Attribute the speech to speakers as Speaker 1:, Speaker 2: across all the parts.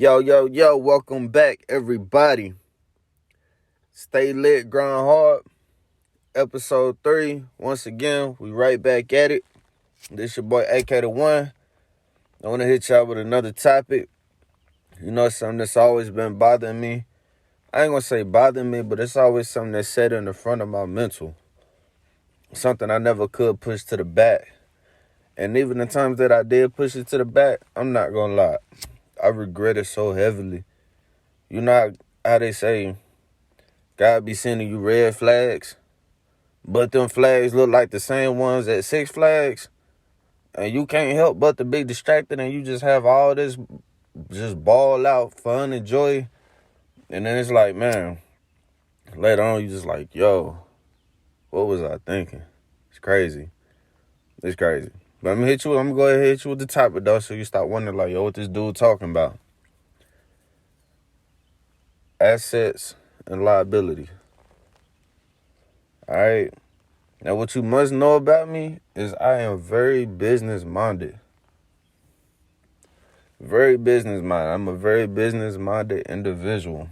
Speaker 1: Yo, welcome back, everybody. Stay lit, grind hard. Episode 3. Once again, we right back at it. This your boy AK the One. I want to hit y'all with another topic. You know, something that's always been bothering me. I ain't going to say bothering me, but it's always something that's set in the front of my mental. Something I never could push to the back. And even the times that I did push it to the back, I'm not going to lie. I regret it so heavily. You know how they say, God be sending you red flags, but them flags look like the same ones at Six Flags, and you can't help but to be distracted, and you just have all this just ball out fun and joy, and then it's like, man, later on you just like, yo, what was I thinking? It's crazy. It's crazy. But I'm gonna go ahead and hit you with the topic though, so you stop wondering like, yo, what this dude talking about? Assets and liability. All right. Now, what you must know about me is I am very business-minded. Very business-minded. I'm a very business-minded individual.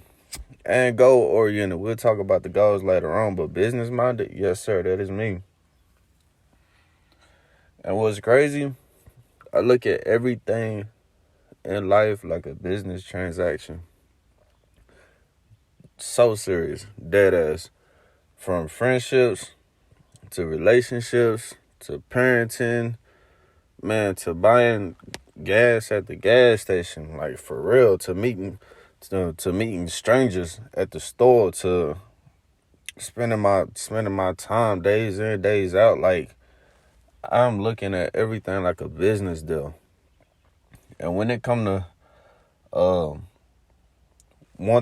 Speaker 1: And goal-oriented. We'll talk about the goals later on, but business-minded, yes, sir, that is me. And what's crazy, I look at everything in life like a business transaction. So serious, dead ass. From friendships to relationships to parenting, man, to buying gas at the gas station, like for real, to meeting strangers at the store, to spending my time days in, days out. Like, I'm looking at everything like a business deal. And when it come to my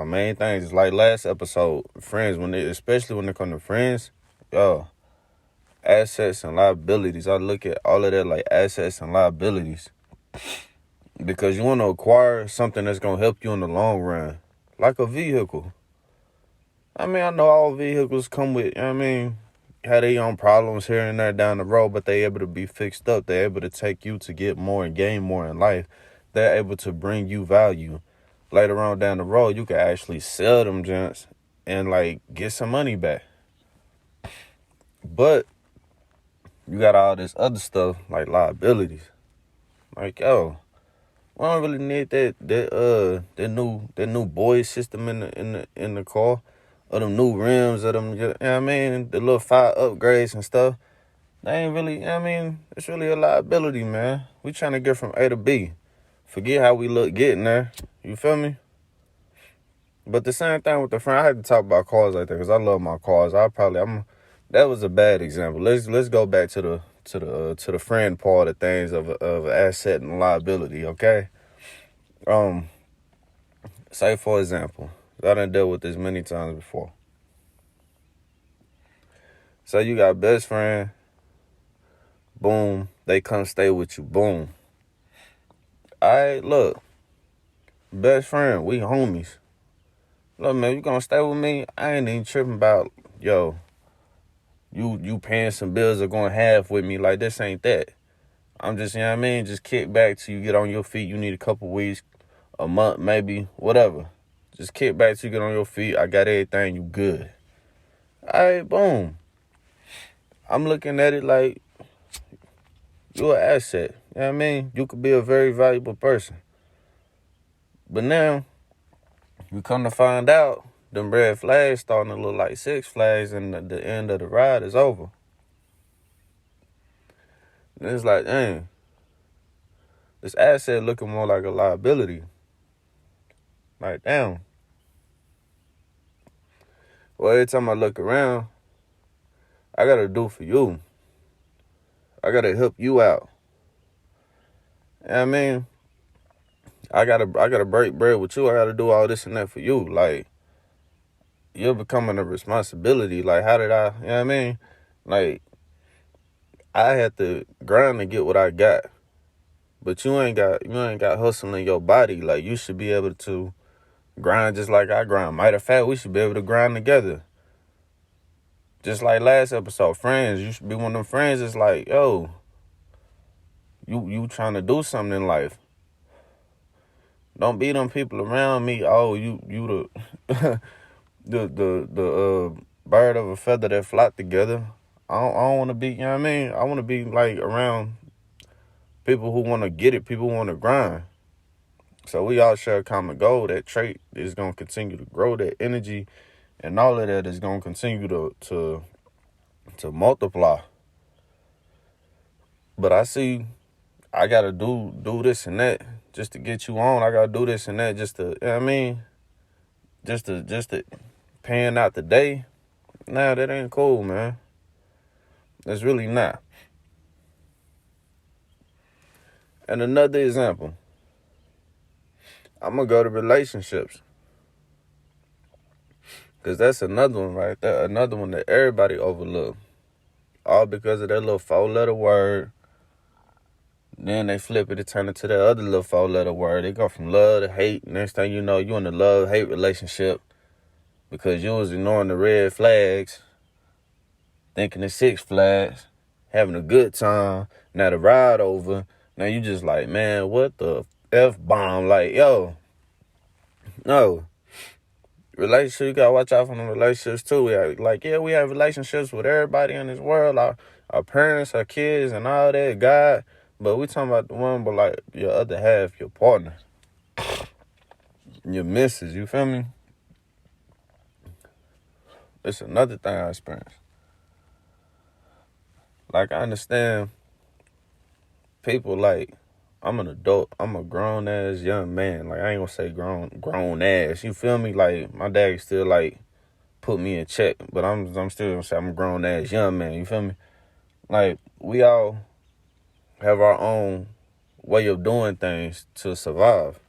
Speaker 1: main things is like last episode, friends, especially when it come to friends, assets and liabilities. I look at all of that like assets and liabilities. Because you want to acquire something that's going to help you in the long run. Like a vehicle. I mean, I know all vehicles come with, had their own problems here and there down the road, but they able to be fixed up. They're able to take you to get more and gain more in life. They're able to bring you value. Later on down the road, you can actually sell them gents and, like, get some money back. But you got all this other stuff, like liabilities. Like, yo, we don't really need that new boy system in the car, or them new rims, or them, the little fire upgrades and stuff. They ain't really, it's really a liability, man. We trying to get from A to B. Forget how we look getting there. You feel me? But the same thing with the friend. I had to talk about cars like that because I love my cars. That was a bad example. Let's go back to the friend part of things of asset and liability. Okay. Say for example, I done dealt with this many times before. So you got best friend. Boom, they come stay with you. Boom. All right, look, best friend, we homies. Look, man, you gonna stay with me? I ain't even tripping about, yo, you paying some bills or going half with me. Like, this ain't that. I'm just, just kick back till you get on your feet. You need a couple weeks, a month, maybe, whatever. Just kick back till you get on your feet. I got everything, you good. All right, boom. I'm looking at it like, you're an asset. You know what I mean? You could be a very valuable person. But now, you come to find out, them red flags starting to look like Six Flags, and the end of the ride is over. And it's like, dang, this asset looking more like a liability. Like, damn. Well, every time I look around, I gotta do for you. I gotta help you out. You know what I mean? I gotta break bread with you. I gotta do all this and that for you. Like, you're becoming a responsibility. Like, how did I, you know what I mean? Like, I had to grind to get what I got. But you ain't got hustle in your body. Like, you should be able to grind just like I grind. Matter of fact, we should be able to grind together. Just like last episode, friends. You should be one of them friends that's like, yo, you trying to do something in life. Don't be them people around me. Oh, you the the bird of a feather that flock together. I don't want to be. You know what I mean? I want to be like around people who want to get it. People who want to grind. So we all share a common goal. That trait is gonna continue to grow. That energy and all of that is gonna continue to multiply. But I see I gotta do this and that just to get you on. I gotta do this and that just to, you know what I mean? Just to paying out the day. Nah, that ain't cool, man. That's really not. And another example, I'm gonna go to relationships. Cause that's another one right there. Another one that everybody overlook. All because of that little 4-letter word. Then they flip it to turn it to that other little 4-letter word. They go from love to hate. Next thing you know, you in a love-hate relationship because you was ignoring the red flags, thinking it's Six Flags, having a good time. Now the ride over. Now you just like, man, what the F-bomb? Like, yo, no. Relationship, you gotta watch out for them relationships too. We have relationships with everybody in this world, our parents, our kids, and all that, God. But we talking about the one, but like your other half, your partner, your missus, you feel me? It's another thing I experienced. Like, I understand people like, I'm an adult, I'm a grown-ass young man. Like, I ain't gonna say grown ass, you feel me? Like, my dad still, like, put me in check, but I'm still gonna say I'm a grown-ass young man, you feel me? Like, we all have our own way of doing things to survive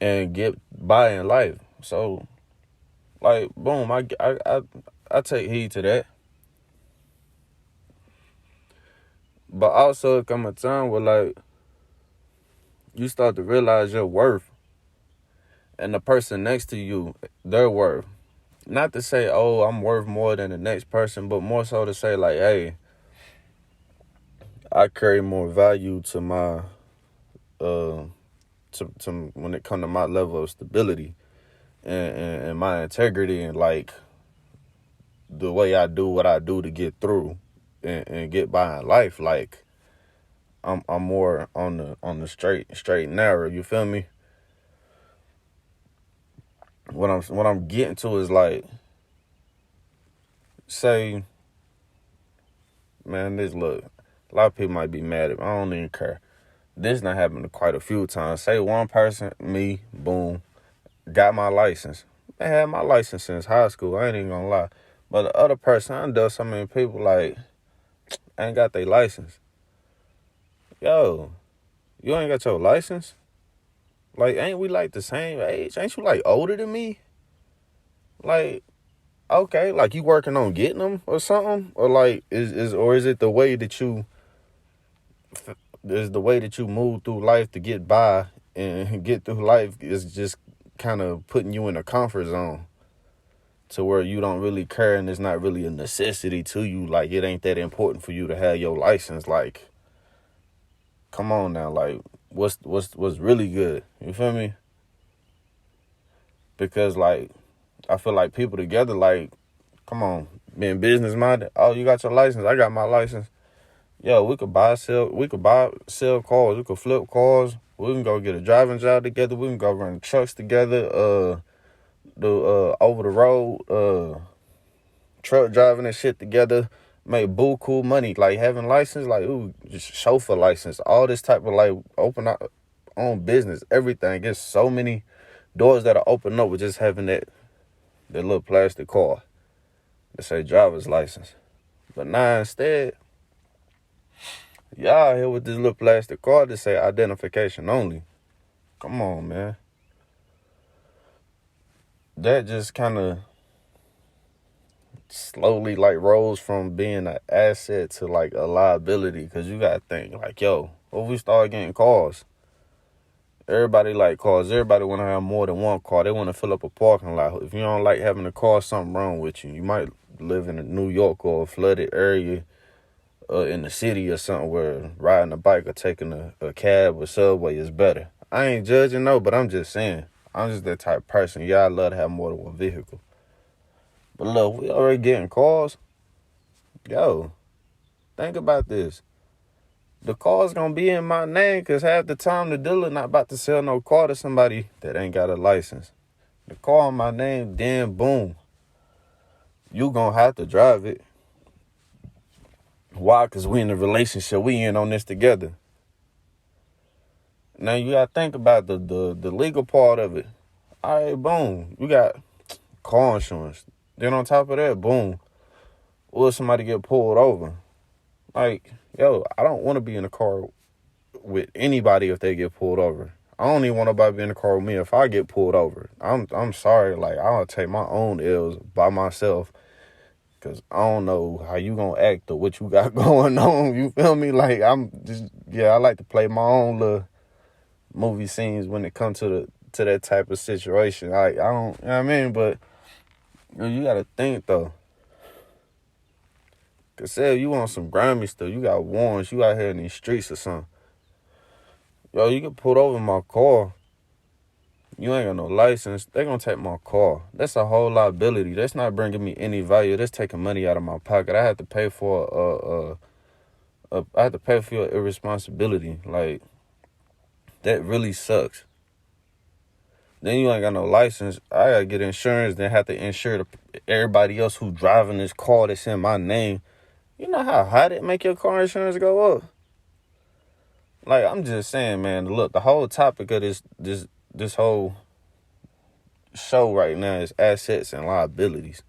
Speaker 1: and get by in life. So, like, boom, I take heed to that. But also, it come a time where, like, you start to realize your worth and the person next to you, their worth. Not to say, oh, I'm worth more than the next person, but more so to say, like, hey, I carry more value to my, to when it comes to my level of stability and my integrity and, like, the way I do what I do to get through and get by in life. Like, I'm more on the straight and narrow. You feel me? What I'm getting to is, like, say, man, this look. A lot of people might be mad at me. I don't even care. This not happened quite a few times. Say one person, me, boom, got my license. I had my license since high school. I ain't even gonna lie. But the other person, I done so many people, like, ain't got their license. Yo, you ain't got your license? Like, ain't we like the same age? Ain't you like older than me? Like, okay, like you working on getting them or something? Or like, is it the way that you move through life to get by and get through life is just kind of putting you in a comfort zone to where you don't really care and it's not really a necessity to you. Like, it ain't that important for you to have your license. Like, come on now, like, what's really good? You feel me? Because, like, I feel like people together, like, come on, being business minded. Oh, you got your license? I got my license. Yo, we could sell cars. We could flip cars. We can go get a driving job together. We can go run trucks together. Do over the road truck driving and shit together. Make buku money. Like, having license, like, ooh, just chauffeur license. All this type of, like, open up own business. Everything. There's so many doors that are open up with just having that little plastic car that say driver's license. But now instead, y'all here with this little plastic card that say identification only. Come on, man. That just kind of slowly, like, rose from being an asset to, like, a liability. Because you got to think, like, yo, what if we start getting cars? Everybody like cars. Everybody want to have more than one car. They want to fill up a parking lot. If you don't like having a car, something wrong with you. You might live in New York or a flooded area in the city or something where riding a bike or taking a cab or subway is better. I ain't judging, no, but I'm just saying. I'm just that type of person. Yeah, I love to have more than one vehicle. But look, we already getting calls. Yo, think about this. The car's gonna be in my name because half the time the dealer not about to sell no car to somebody that ain't got a license. The car in my name, then boom, you gonna have to drive it. Why? Because we in a relationship. We in on this together. Now you gotta think about the legal part of it. All right, boom. You got car insurance. Then on top of that, boom, will somebody get pulled over? Like, yo, I don't want to be in a car with anybody if they get pulled over. I don't even want nobody to be in the car with me if I get pulled over. I'm sorry. Like, I'll take my own L's by myself because I don't know how you gonna act or what you got going on. You feel me? Like, I like to play my own little movie scenes when it comes to that type of situation. Like, I don't, you know what I mean? But you gotta think though. Cause say if you want some grimy stuff, you got warrants, you out here in these streets or something. Yo, you get pulled over in my car. You ain't got no license. They gonna take my car. That's a whole liability. That's not bringing me any value. That's taking money out of my pocket. I have to pay for I have to pay for your irresponsibility. Like, that really sucks. Then you ain't got no license. I gotta get insurance. Then have to insure everybody else who driving this car that's in my name. You know how high it make your car insurance go up? Like, I'm just saying, man, look, the whole topic of this whole show right now is assets and liabilities.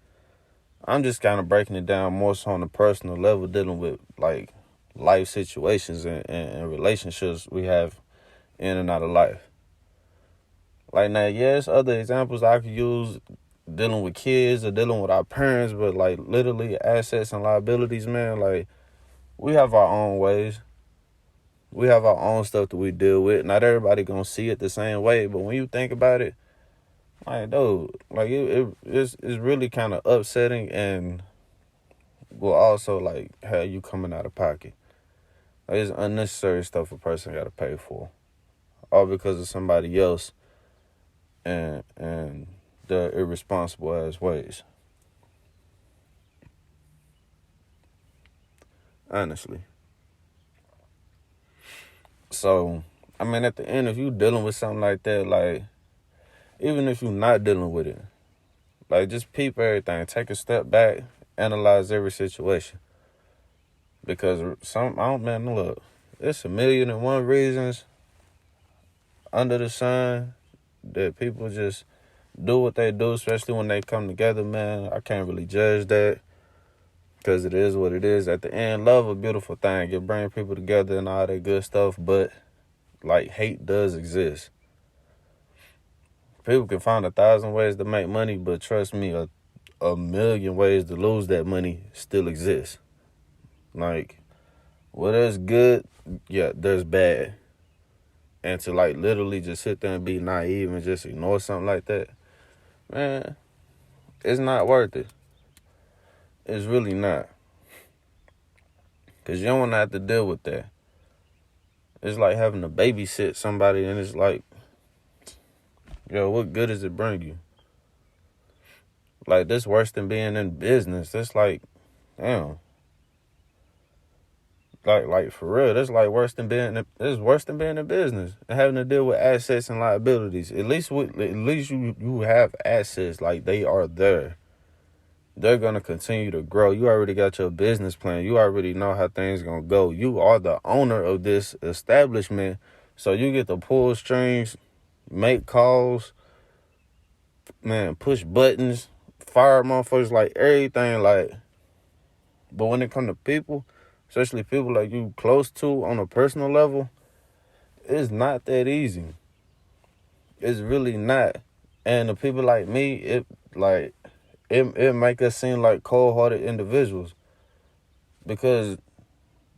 Speaker 1: I'm just kind of breaking it down more so on a personal level, dealing with, like, life situations and relationships we have in and out of life. Like, now, yes, other examples I could use dealing with kids or dealing with our parents, but, like, literally assets and liabilities, man, like, we have our own ways. We have our own stuff that we deal with. Not everybody gonna see it the same way, but when you think about it, like, dude, like, it's really kind of upsetting and will also, like, have you coming out of pocket. Like, it's unnecessary stuff a person got to pay for, all because of somebody else and their irresponsible ass ways. Honestly. So, I mean, at the end, if you dealing with something like that, like, even if you're not dealing with it, like, just peep everything. Take a step back, analyze every situation. Because look, it's 1,000,001 reasons under the sun that people just do what they do, especially when they come together, man. I can't really judge that because it is what it is. At the end, love a beautiful thing. It brings people together and all that good stuff, but, like, hate does exist. People can find 1,000 ways to make money, but trust me, a million ways to lose that money still exists. Like, well, there's good, yeah, there's bad. And to, like, literally just sit there and be naive and just ignore something like that, man, it's not worth it. It's really not. Because you don't want to have to deal with that. It's like having to babysit somebody, and it's like, yo, what good does it bring you? Like, this worse than being in business. That's like, damn. Like for real, that's like worse than being in business and having to deal with assets and liabilities. At least you have assets, like, they are there. They're gonna continue to grow. You already got your business plan. You already know how things gonna go. You are the owner of this establishment, so you get to pull strings, make calls, man, push buttons, fire motherfuckers, like, everything, like. But when it comes to people, especially people like you close to on a personal level, it's not that easy. It's really not. And the people like me, it make us seem like cold-hearted individuals because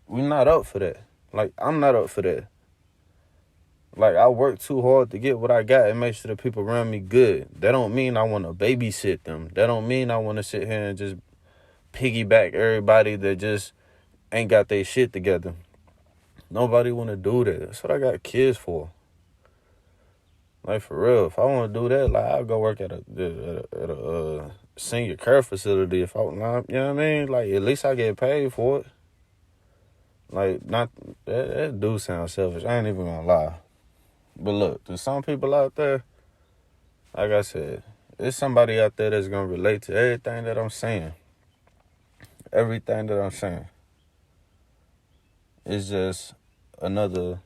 Speaker 1: we're not up for that. Like, I'm not up for that. Like, I work too hard to get what I got and make sure the people around me good. That don't mean I want to babysit them. That don't mean I want to sit here and just piggyback everybody that just ain't got their shit together. Nobody want to do that. That's what I got kids for. Like, for real, if I want to do that, like, I'll go work at a senior care facility if I, you know what I mean? Like, at least I get paid for it. Like, not, that do sound selfish. I ain't even gonna lie. But look, there's some people out there, like I said, there's somebody out there that's gonna relate to everything that I'm saying. Everything that I'm saying. It's just another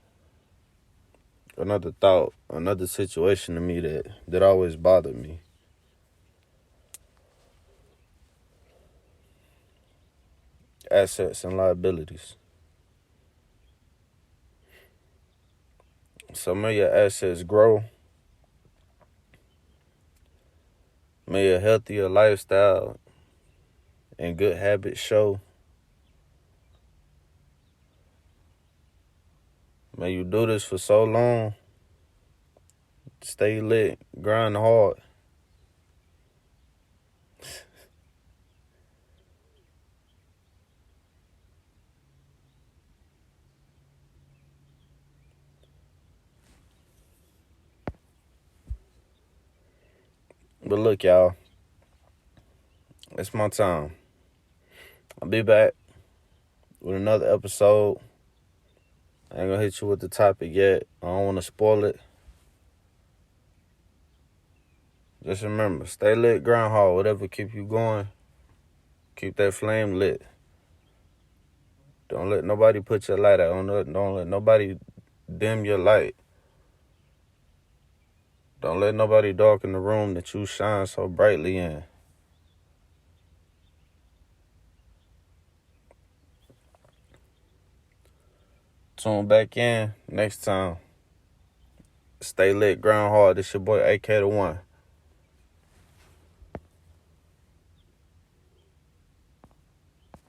Speaker 1: thought, another situation to me that always bothered me. Assets and liabilities. So may your assets grow, may a healthier lifestyle and good habits show. May you do this for so long. Stay lit, grind hard. But look, y'all, it's my time. I'll be back with another episode. I ain't gonna hit you with the topic yet. I don't want to spoil it. Just remember, stay lit, grind hard. Whatever keep you going, keep that flame lit. Don't let nobody put your light out. Don't let nobody dim your light. Don't let nobody darken the room that you shine so brightly in. Tune back in next time. Stay lit, grind hard. This your boy AK the One.